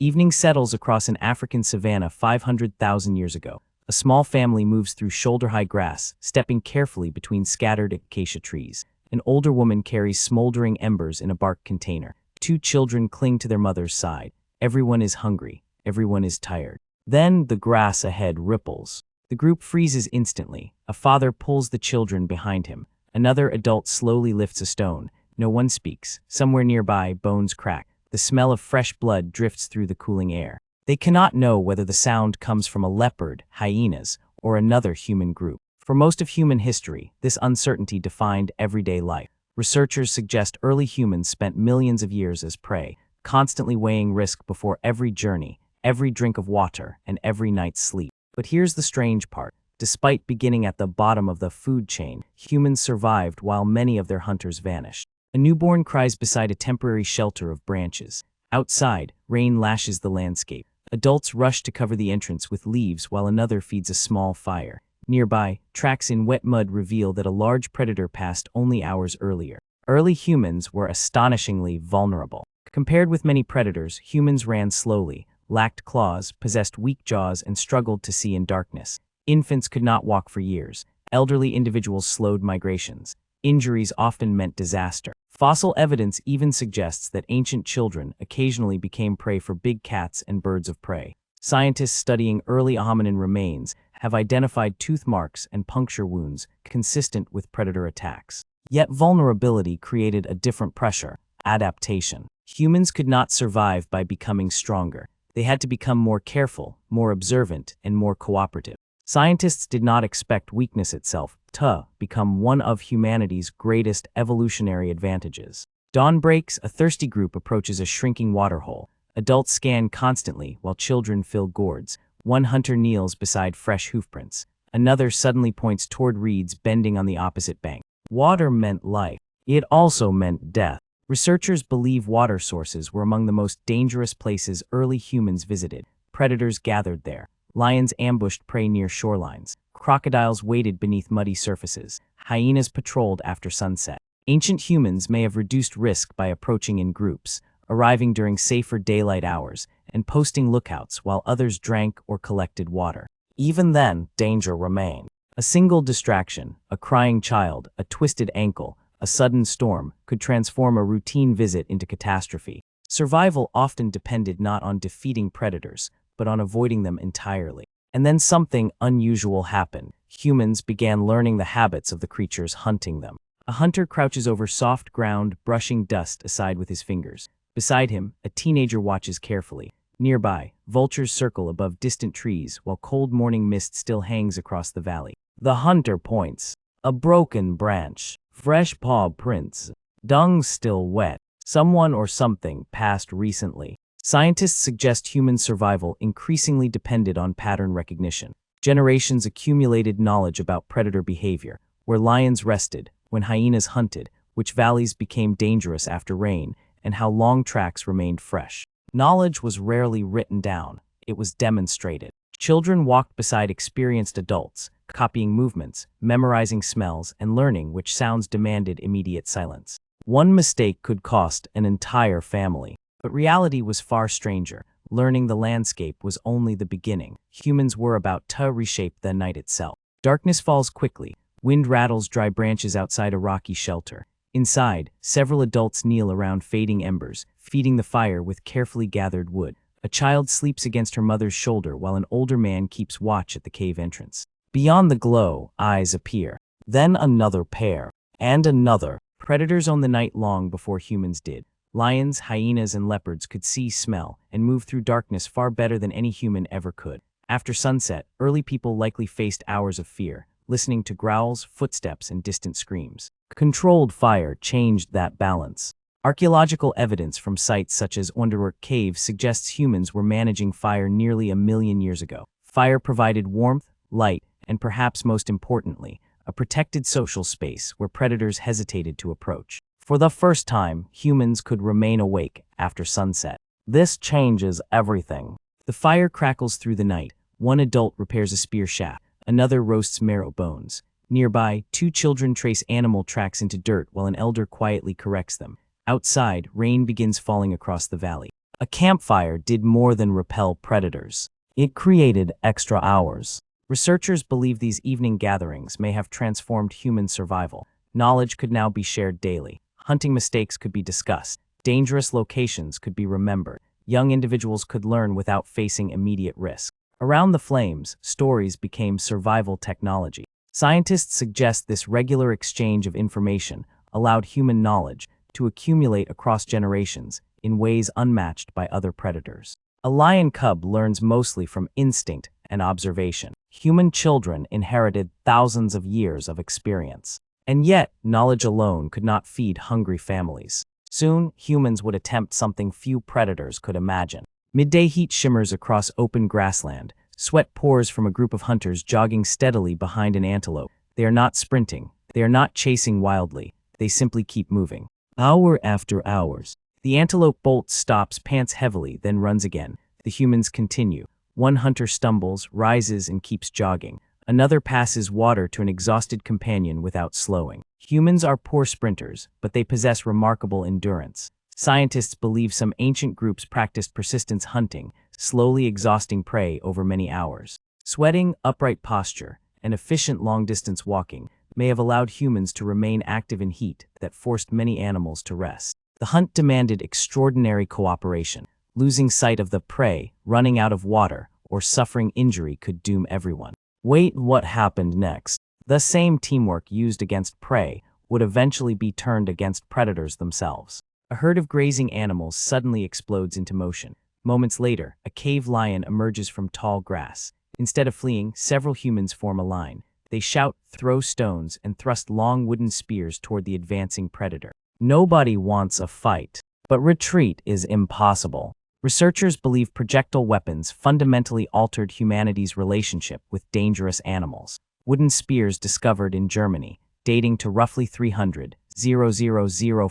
Evening settles across an African savanna 500,000 years ago. A small family moves through shoulder-high grass, stepping carefully between scattered acacia trees. An older woman carries smoldering embers in a bark container. Two children cling to their mother's side. Everyone is hungry. Everyone is tired. Then the grass ahead ripples. The group freezes instantly. A father pulls the children behind him. Another adult slowly lifts a stone. No one speaks. Somewhere nearby, bones crack. The smell of fresh blood drifts through the cooling air. They cannot know whether the sound comes from a leopard, hyenas, or another human group. For most of human history, this uncertainty defined everyday life. Researchers suggest early humans spent millions of years as prey, constantly weighing risk before every journey, every drink of water, and every night's sleep. But here's the strange part. Despite beginning at the bottom of the food chain, humans survived while many of their hunters vanished. A newborn cries beside a temporary shelter of branches. Outside, rain lashes the landscape. Adults rush to cover the entrance with leaves while another feeds a small fire. Nearby, tracks in wet mud reveal that a large predator passed only hours earlier. Early humans were astonishingly vulnerable. Compared with many predators, humans ran slowly, lacked claws, possessed weak jaws, and struggled to see in darkness. Infants could not walk for years. Elderly individuals slowed migrations. Injuries often meant disaster. Fossil evidence even suggests that ancient children occasionally became prey for big cats and birds of prey. Scientists studying early hominin remains have identified tooth marks and puncture wounds consistent with predator attacks. Yet vulnerability created a different pressure: adaptation. Humans could not survive by becoming stronger. They had to become more careful, more observant, and more cooperative. Scientists did not expect weakness itself to become one of humanity's greatest evolutionary advantages. Dawn breaks, a thirsty group approaches a shrinking waterhole. Adults scan constantly while children fill gourds. One hunter kneels beside fresh hoofprints. Another suddenly points toward reeds bending on the opposite bank. Water meant life. It also meant death. Researchers believe water sources were among the most dangerous places early humans visited. Predators gathered there. Lions ambushed prey near shorelines. Crocodiles waded beneath muddy surfaces. Hyenas patrolled after sunset. Ancient humans may have reduced risk by approaching in groups, arriving during safer daylight hours, and posting lookouts while others drank or collected water. Even then, danger remained. A single distraction, a crying child, a twisted ankle, a sudden storm, could transform a routine visit into catastrophe. Survival often depended not on defeating predators, but on avoiding them entirely. And then something unusual happened. Humans began learning the habits of the creatures hunting them. A hunter crouches over soft ground, brushing dust aside with his fingers. Beside him, a teenager watches carefully. Nearby, vultures circle above distant trees while cold morning mist still hangs across the valley. The hunter points. A broken branch. Fresh paw prints. Dung still wet. Someone or something passed recently. Scientists suggest human survival increasingly depended on pattern recognition. Generations accumulated knowledge about predator behavior, where lions rested, when hyenas hunted, which valleys became dangerous after rain, and how long tracks remained fresh. Knowledge was rarely written down, it was demonstrated. Children walked beside experienced adults, copying movements, memorizing smells, and learning which sounds demanded immediate silence. One mistake could cost an entire family. But reality was far stranger. Learning the landscape was only the beginning. Humans were about to reshape the night itself. Darkness falls quickly. Wind rattles dry branches outside a rocky shelter. Inside, several adults kneel around fading embers, feeding the fire with carefully gathered wood. A child sleeps against her mother's shoulder while an older man keeps watch at the cave entrance. Beyond the glow, eyes appear. Then another pair. And another. Predators own the night long before humans did. Lions, hyenas, and leopards could see, smell, and move through darkness far better than any human ever could. After sunset, early people likely faced hours of fear, listening to growls, footsteps, and distant screams. Controlled fire changed that balance. Archaeological evidence from sites such as Underwork Cave suggests humans were managing fire nearly 1,000,000 years ago. Fire provided warmth, light, and perhaps most importantly, a protected social space where predators hesitated to approach. For the first time, humans could remain awake after sunset. This changes everything. The fire crackles through the night. One adult repairs a spear shaft. Another roasts marrow bones. Nearby, two children trace animal tracks into dirt while an elder quietly corrects them. Outside, rain begins falling across the valley. A campfire did more than repel predators. It created extra hours. Researchers believe these evening gatherings may have transformed human survival. Knowledge could now be shared daily. Hunting mistakes could be discussed. Dangerous locations could be remembered. Young individuals could learn without facing immediate risk. Around the flames, stories became survival technology. Scientists suggest this regular exchange of information allowed human knowledge to accumulate across generations in ways unmatched by other predators. A lion cub learns mostly from instinct and observation. Human children inherited thousands of years of experience. And yet, knowledge alone could not feed hungry families. Soon, humans would attempt something few predators could imagine. Midday heat shimmers across open grassland. Sweat pours from a group of hunters jogging steadily behind an antelope. They are not sprinting. They are not chasing wildly. They simply keep moving. Hour after hours. The antelope bolts, stops, pants heavily, then runs again. The humans continue. One hunter stumbles, rises, and keeps jogging. Another passes water to an exhausted companion without slowing. Humans are poor sprinters, but they possess remarkable endurance. Scientists believe some ancient groups practiced persistence hunting, slowly exhausting prey over many hours. Sweating, upright posture, and efficient long-distance walking may have allowed humans to remain active in heat that forced many animals to rest. The hunt demanded extraordinary cooperation. Losing sight of the prey, running out of water, or suffering injury could doom everyone. Wait, what happened next? The same teamwork used against prey would eventually be turned against predators themselves. A herd of grazing animals suddenly explodes into motion. Moments later, a cave lion emerges from tall grass. Instead of fleeing, several humans form a line. They shout, throw stones, and thrust long wooden spears toward the advancing predator. Nobody wants a fight, but retreat is impossible. Researchers believe projectile weapons fundamentally altered humanity's relationship with dangerous animals. Wooden spears discovered in Germany, dating to roughly 300,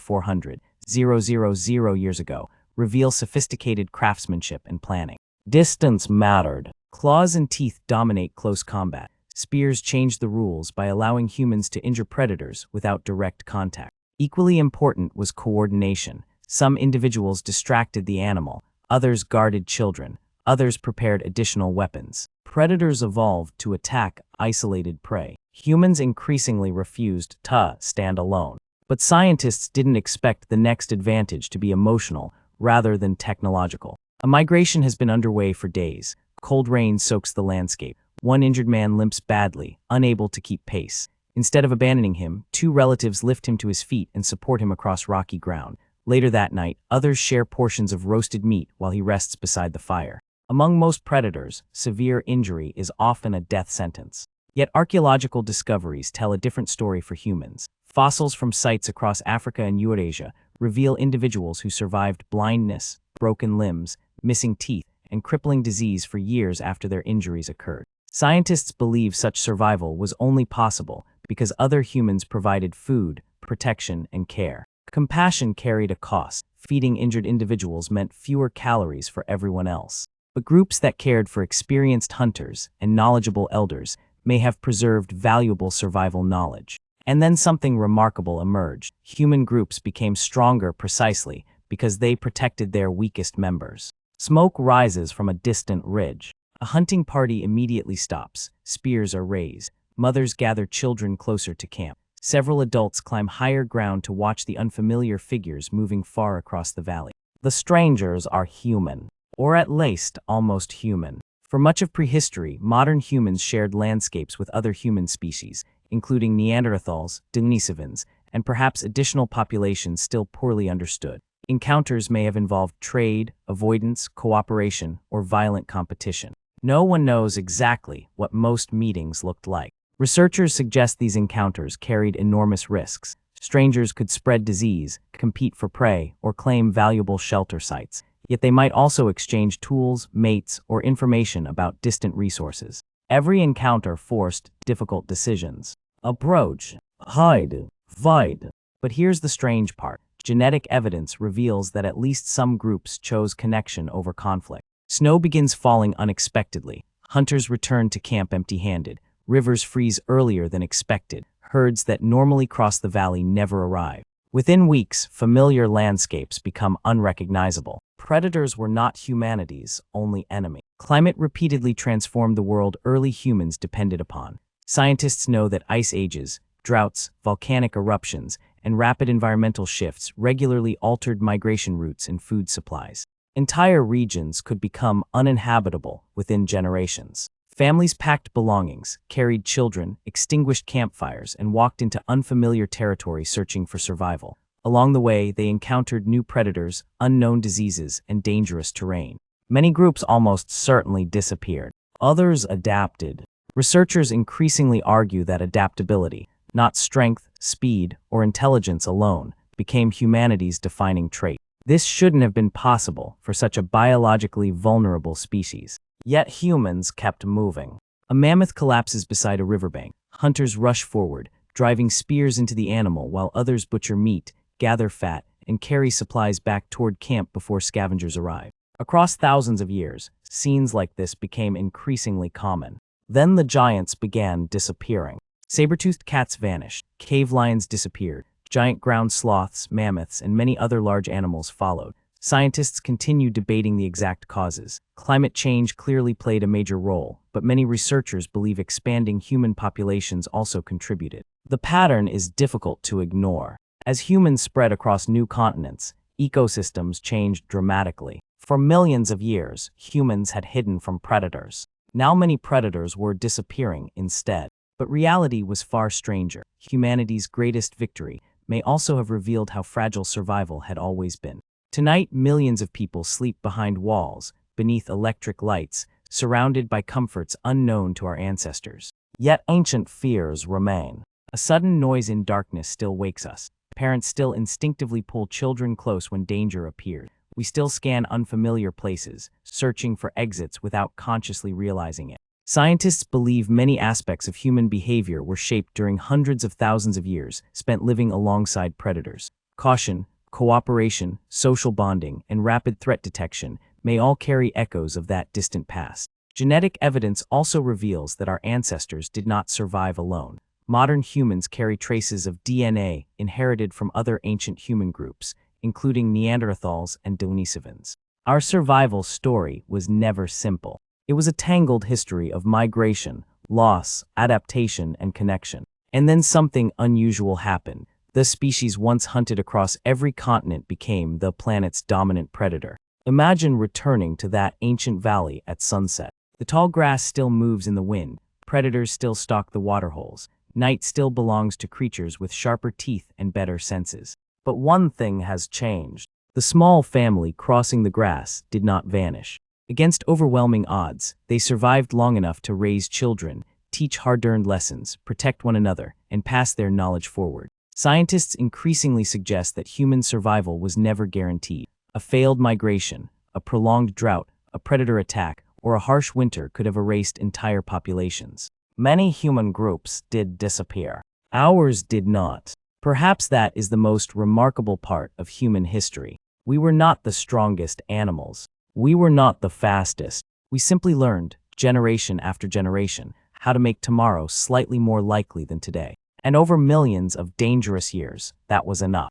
400, 000 years ago, reveal sophisticated craftsmanship and planning. Distance mattered. Claws and teeth dominate close combat. Spears changed the rules by allowing humans to injure predators without direct contact. Equally important was coordination. Some individuals distracted the animal, others guarded children, others prepared additional weapons. Predators evolved to attack isolated prey. Humans increasingly refused to stand alone. But scientists didn't expect the next advantage to be emotional rather than technological. A migration has been underway for days. Cold rain soaks the landscape. One injured man limps badly, unable to keep pace. Instead of abandoning him, two relatives lift him to his feet and support him across rocky ground. Later that night, others share portions of roasted meat while he rests beside the fire. Among most predators, severe injury is often a death sentence. Yet archaeological discoveries tell a different story for humans. Fossils from sites across Africa and Eurasia reveal individuals who survived blindness, broken limbs, missing teeth, and crippling disease for years after their injuries occurred. Scientists believe such survival was only possible because other humans provided food, protection, and care. Compassion carried a cost. Feeding injured individuals meant fewer calories for everyone else. But groups that cared for experienced hunters and knowledgeable elders may have preserved valuable survival knowledge. And then something remarkable emerged. Human groups became stronger precisely because they protected their weakest members. Smoke rises from a distant ridge. A hunting party immediately stops. Spears are raised. Mothers gather children closer to camp. Several adults climb higher ground to watch the unfamiliar figures moving far across the valley. The strangers are human, or at least almost human. For much of prehistory, modern humans shared landscapes with other human species, including Neanderthals, Denisovans, and perhaps additional populations still poorly understood. Encounters may have involved trade, avoidance, cooperation, or violent competition. No one knows exactly what most meetings looked like. Researchers suggest these encounters carried enormous risks. Strangers could spread disease, compete for prey, or claim valuable shelter sites. Yet they might also exchange tools, mates, or information about distant resources. Every encounter forced difficult decisions. Approach, hide, fight. But here's the strange part. Genetic evidence reveals that at least some groups chose connection over conflict. Snow begins falling unexpectedly. Hunters return to camp empty-handed. Rivers freeze earlier than expected. Herds that normally cross the valley never arrive. Within weeks, familiar landscapes become unrecognizable. Predators were not humanity's only enemy. Climate repeatedly transformed the world early humans depended upon. Scientists know that ice ages, droughts, volcanic eruptions, and rapid environmental shifts regularly altered migration routes and food supplies. Entire regions could become uninhabitable within generations. Families packed belongings, carried children, extinguished campfires, and walked into unfamiliar territory searching for survival. Along the way, they encountered new predators, unknown diseases, and dangerous terrain. Many groups almost certainly disappeared. Others adapted. Researchers increasingly argue that adaptability, not strength, speed, or intelligence alone, became humanity's defining trait. This shouldn't have been possible for such a biologically vulnerable species. Yet humans kept moving. A mammoth collapses beside a riverbank. Hunters rush forward, driving spears into the animal while others butcher meat, gather fat, and carry supplies back toward camp before scavengers arrive. Across thousands of years, scenes like this became increasingly common. Then the giants began disappearing. Saber-toothed cats vanished, cave lions disappeared, giant ground sloths, mammoths, and many other large animals followed. Scientists continue debating the exact causes. Climate change clearly played a major role, but many researchers believe expanding human populations also contributed. The pattern is difficult to ignore. As humans spread across new continents, ecosystems changed dramatically. For millions of years, humans had hidden from predators. Now many predators were disappearing instead. But reality was far stranger. Humanity's greatest victory may also have revealed how fragile survival had always been. Tonight, millions of people sleep behind walls, beneath electric lights, surrounded by comforts unknown to our ancestors. Yet ancient fears remain. A sudden noise in darkness still wakes us. Parents still instinctively pull children close when danger appears. We still scan unfamiliar places, searching for exits without consciously realizing it. Scientists believe many aspects of human behavior were shaped during hundreds of thousands of years spent living alongside predators. Caution, cooperation, social bonding, and rapid threat detection may all carry echoes of that distant past. Genetic evidence also reveals that our ancestors did not survive alone. Modern humans carry traces of DNA inherited from other ancient human groups, including Neanderthals and Denisovans. Our survival story was never simple. It was a tangled history of migration, loss, adaptation, and connection. And then something unusual happened. The species once hunted across every continent became the planet's dominant predator. Imagine returning to that ancient valley at sunset. The tall grass still moves in the wind. Predators still stalk the waterholes. Night still belongs to creatures with sharper teeth and better senses. But one thing has changed. The small family crossing the grass did not vanish. Against overwhelming odds, they survived long enough to raise children, teach hard-earned lessons, protect one another, and pass their knowledge forward. Scientists increasingly suggest that human survival was never guaranteed. A failed migration, a prolonged drought, a predator attack, or a harsh winter could have erased entire populations. Many human groups did disappear. Ours did not. Perhaps that is the most remarkable part of human history. We were not the strongest animals. We were not the fastest. We simply learned, generation after generation, how to make tomorrow slightly more likely than today. And over millions of dangerous years, that was enough.